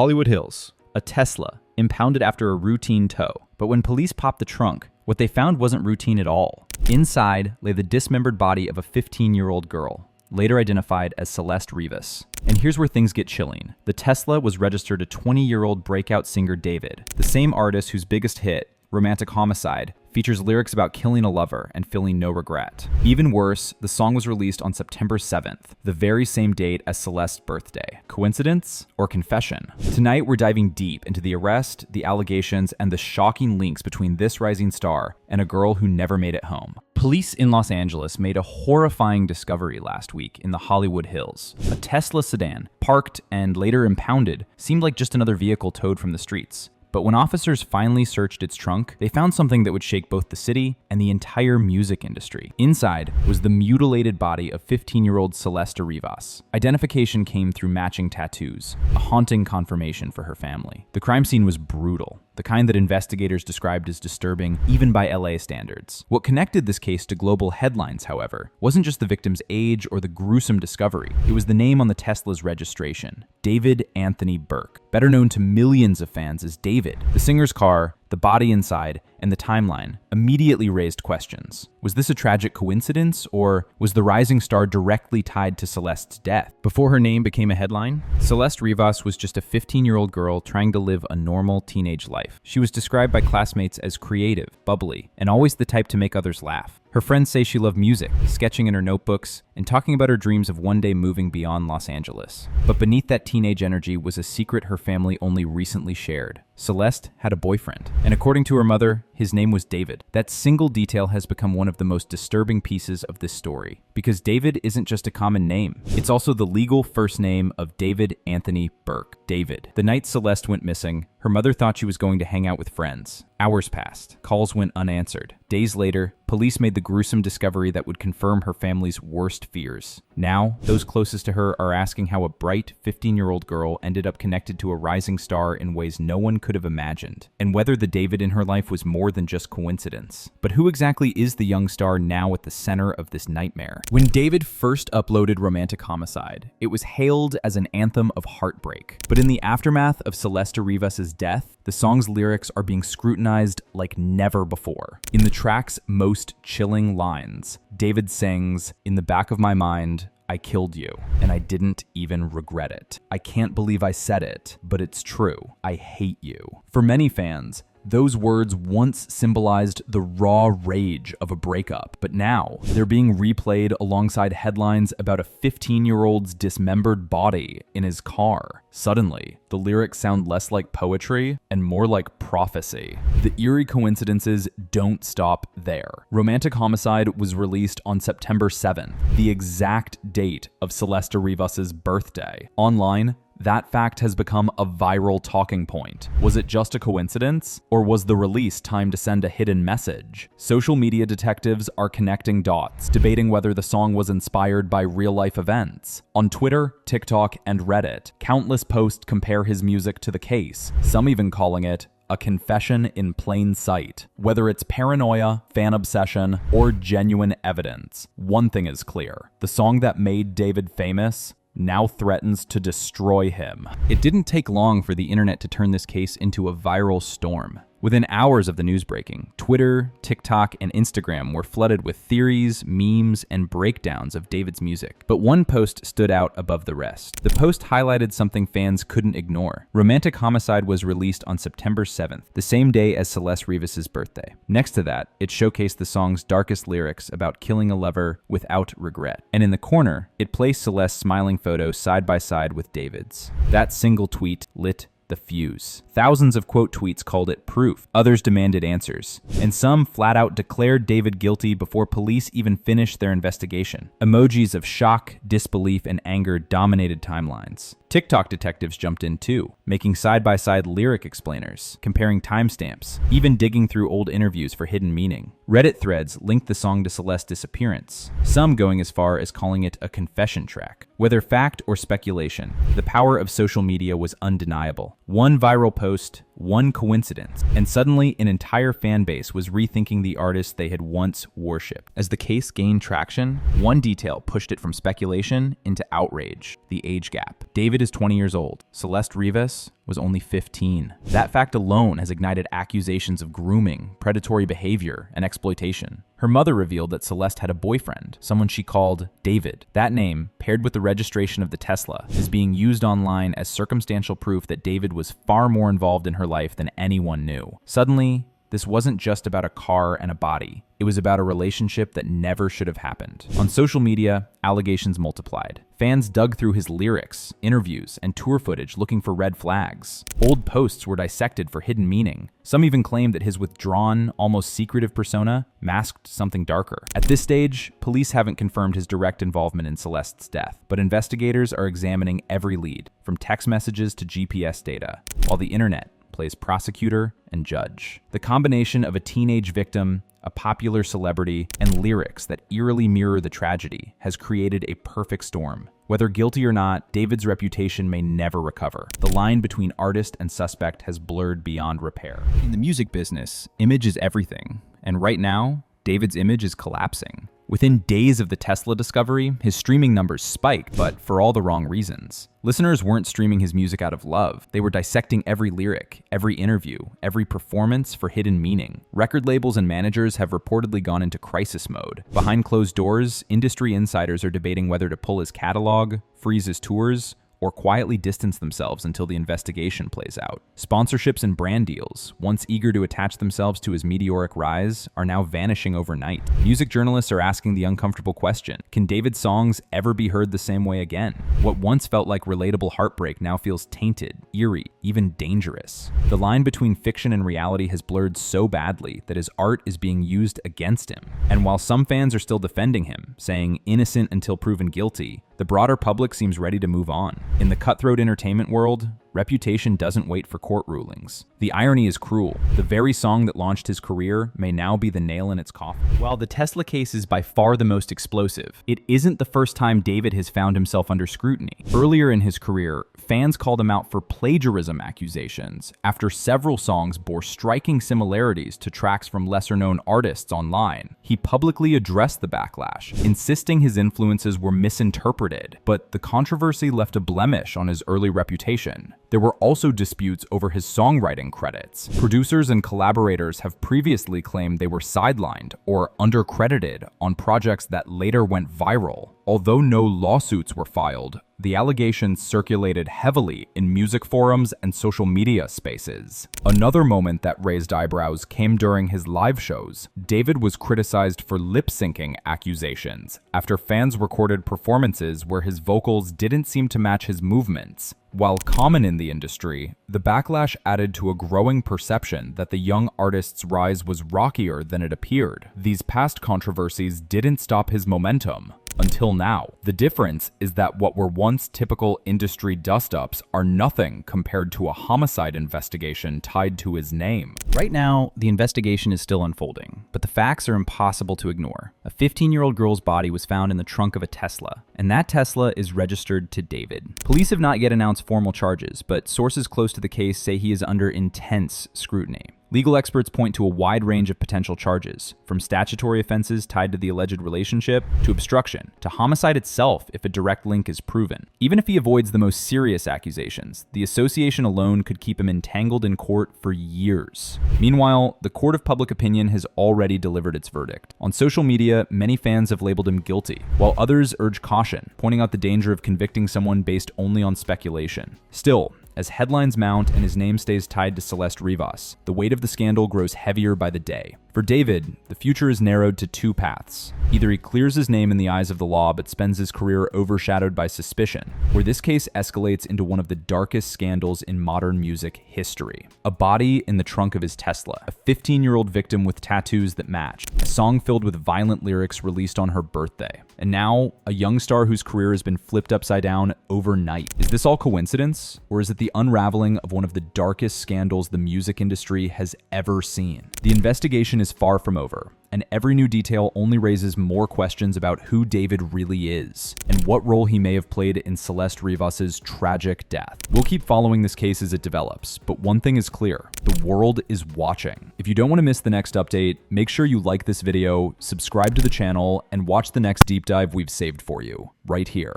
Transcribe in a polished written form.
Hollywood Hills, a Tesla impounded after a routine tow. But when police popped the trunk, what they found wasn't routine at all. Inside lay the dismembered body of a 15-year-old girl, later identified as Celeste Rivas. And here's where things get chilling. The Tesla was registered to 20-year-old breakout singer David, the same artist whose biggest hit, Romantic Homicide, features lyrics about killing a lover and feeling no regret. Even worse, the song was released on September 7th, the very same date as Celeste's birthday. Coincidence or confession? Tonight, we're diving deep into the arrest, the allegations, and the shocking links between this rising star and a girl who never made it home. Police in Los Angeles made a horrifying discovery last week in the Hollywood Hills. A Tesla sedan, parked and later impounded, seemed like just another vehicle towed from the streets. But when officers finally searched its trunk, they found something that would shake both the city and the entire music industry. Inside was the mutilated body of 15-year-old Celeste Rivas. Identification came through matching tattoos, a haunting confirmation for her family. The crime scene was brutal, the kind that investigators described as disturbing even by LA standards. What connected this case to global headlines, however, wasn't just the victim's age or the gruesome discovery. It was the name on the Tesla's registration, David Anthony Burke, better known to millions of fans as David. The singer's car, the body inside, and the timeline immediately raised questions. Was this a tragic coincidence, or was the rising star directly tied to Celeste's death? Before her name became a headline, Celeste Rivas was just a 15-year-old girl trying to live a normal teenage life. She was described by classmates as creative, bubbly, and always the type to make others laugh. Her friends say she loved music, sketching in her notebooks, and talking about her dreams of one day moving beyond Los Angeles. But beneath that teenage energy was a secret her family only recently shared. Celeste had a boyfriend, and according to her mother, his name was David. That single detail has become one of the most disturbing pieces of this story, because David isn't just a common name. It's also the legal first name of David Anthony Burke. David. The night Celeste went missing, her mother thought she was going to hang out with friends. Hours passed. Calls went unanswered. Days later, police made the gruesome discovery that would confirm her family's worst fears. Now, those closest to her are asking how a bright 15-year-old girl ended up connected to a rising star in ways no one could have imagined, and whether the David in her life was more than just coincidence. But who exactly is the young star now at the center of this nightmare? When David first uploaded Romantic Homicide, it was hailed as an anthem of heartbreak. But in the aftermath of Celeste Rivas' death, the song's lyrics are being scrutinized like never before. In the track's most chilling lines, David sings, "In the back of my mind, I killed you, and I didn't even regret it. I can't believe I said it, but it's true. I hate you." For many fans, those words once symbolized the raw rage of a breakup, but now they're being replayed alongside headlines about a 15-year-old's dismembered body in his car. Suddenly, the lyrics sound less like poetry and more like prophecy. The eerie coincidences don't stop there. Romantic Homicide was released on September 7th, the exact date of Celeste Rivas' birthday. Online, that fact has become a viral talking point. Was it just a coincidence? Or was the release timed to send a hidden message? Social media detectives are connecting dots, debating whether the song was inspired by real-life events. On Twitter, TikTok, and Reddit, countless posts compare his music to the case, some even calling it a confession in plain sight. Whether it's paranoia, fan obsession, or genuine evidence, one thing is clear. The song that made David famous now threatens to destroy him. It didn't take long for the internet to turn this case into a viral storm. Within hours of the news breaking, Twitter, TikTok, and Instagram were flooded with theories, memes, and breakdowns of David's music. But one post stood out above the rest. The post highlighted something fans couldn't ignore. Romantic Homicide was released on September 7th, the same day as Celeste Rivas' birthday. Next to that, it showcased the song's darkest lyrics about killing a lover without regret. And in the corner, it placed Celeste's smiling photo side by side with David's. That single tweet lit the fuse. Thousands of quote tweets called it proof. Others demanded answers. And some flat out declared David guilty before police even finished their investigation. Emojis of shock, disbelief, and anger dominated timelines. TikTok detectives jumped in too, making side-by-side lyric explainers, comparing timestamps, even digging through old interviews for hidden meaning. Reddit threads linked the song to Celeste's disappearance, some going as far as calling it a confession track. Whether fact or speculation, the power of social media was undeniable. One viral post, one coincidence, and suddenly an entire fan base was rethinking the artist they had once worshipped. As the case gained traction, one detail pushed it from speculation into outrage: the age gap. David is 20 years old. Celeste Rivas was only 15. That fact alone has ignited accusations of grooming, predatory behavior, and exploitation. Her mother revealed that Celeste had a boyfriend, someone she called David. That name, paired with the registration of the Tesla, is being used online as circumstantial proof that David was far more involved in her life than anyone knew. Suddenly, this wasn't just about a car and a body. It was about a relationship that never should have happened. On social media, allegations multiplied. Fans dug through his lyrics, interviews, and tour footage looking for red flags. Old posts were dissected for hidden meaning. Some even claimed that his withdrawn, almost secretive persona masked something darker. At this stage, police haven't confirmed his direct involvement in Celeste's death, but investigators are examining every lead, from text messages to GPS data, while the internet plays prosecutor and judge. The combination of a teenage victim, a popular celebrity, and lyrics that eerily mirror the tragedy has created a perfect storm. Whether guilty or not, David's reputation may never recover. The line between artist and suspect has blurred beyond repair. In the music business, image is everything, and right now, David's image is collapsing. Within days of the Tesla discovery, his streaming numbers spiked, but for all the wrong reasons. Listeners weren't streaming his music out of love. They were dissecting every lyric, every interview, every performance for hidden meaning. Record labels and managers have reportedly gone into crisis mode. Behind closed doors, industry insiders are debating whether to pull his catalog, freeze his tours, or quietly distance themselves until the investigation plays out. Sponsorships and brand deals, once eager to attach themselves to his meteoric rise, are now vanishing overnight. Music journalists are asking the uncomfortable question: can David's songs ever be heard the same way again? What once felt like relatable heartbreak now feels tainted, eerie, even dangerous. The line between fiction and reality has blurred so badly that his art is being used against him. And while some fans are still defending him, saying innocent until proven guilty, the broader public seems ready to move on. In the cutthroat entertainment world, reputation doesn't wait for court rulings. The irony is cruel. The very song that launched his career may now be the nail in its coffin. While the Tesla case is by far the most explosive, it isn't the first time David has found himself under scrutiny. Earlier in his career, fans called him out for plagiarism accusations after several songs bore striking similarities to tracks from lesser-known artists online. He publicly addressed the backlash, insisting his influences were misinterpreted, but the controversy left a blemish on his early reputation. There were also disputes over his songwriting credits. Producers and collaborators have previously claimed they were sidelined or undercredited on projects that later went viral. Although no lawsuits were filed, the allegations circulated heavily in music forums and social media spaces. Another moment that raised eyebrows came during his live shows. David was criticized for lip-syncing accusations after fans recorded performances where his vocals didn't seem to match his movements. While common in the industry, the backlash added to a growing perception that the young artist's rise was rockier than it appeared. These past controversies didn't stop his momentum. Until now. The difference is that what were once typical industry dust-ups are nothing compared to a homicide investigation tied to his name. Right now, the investigation is still unfolding, but the facts are impossible to ignore. A 15-year-old girl's body was found in the trunk of a Tesla, and that Tesla is registered to David. Police have not yet announced formal charges, but sources close to the case say he is under intense scrutiny. Legal experts point to a wide range of potential charges, from statutory offenses tied to the alleged relationship, to obstruction, to homicide itself if a direct link is proven. Even if he avoids the most serious accusations, the association alone could keep him entangled in court for years. Meanwhile, the court of public opinion has already delivered its verdict. On social media, many fans have labeled him guilty, while others urge caution, pointing out the danger of convicting someone based only on speculation. Still, as headlines mount and his name stays tied to Celeste Rivas, the weight of the scandal grows heavier by the day. For David, the future is narrowed to two paths. Either he clears his name in the eyes of the law but spends his career overshadowed by suspicion, or this case escalates into one of the darkest scandals in modern music history. A body in the trunk of his Tesla, a 15-year-old victim with tattoos that match, a song filled with violent lyrics released on her birthday, and now a young star whose career has been flipped upside down overnight. Is this all coincidence, or is it the unraveling of one of the darkest scandals the music industry has ever seen? The investigation is far from over, and every new detail only raises more questions about who David really is, and what role he may have played in Celeste Rivas's tragic death. We'll keep following this case as it develops, but one thing is clear: the world is watching. If you don't want to miss the next update, make sure you like this video, subscribe to the channel, and watch the next deep dive we've saved for you, right here.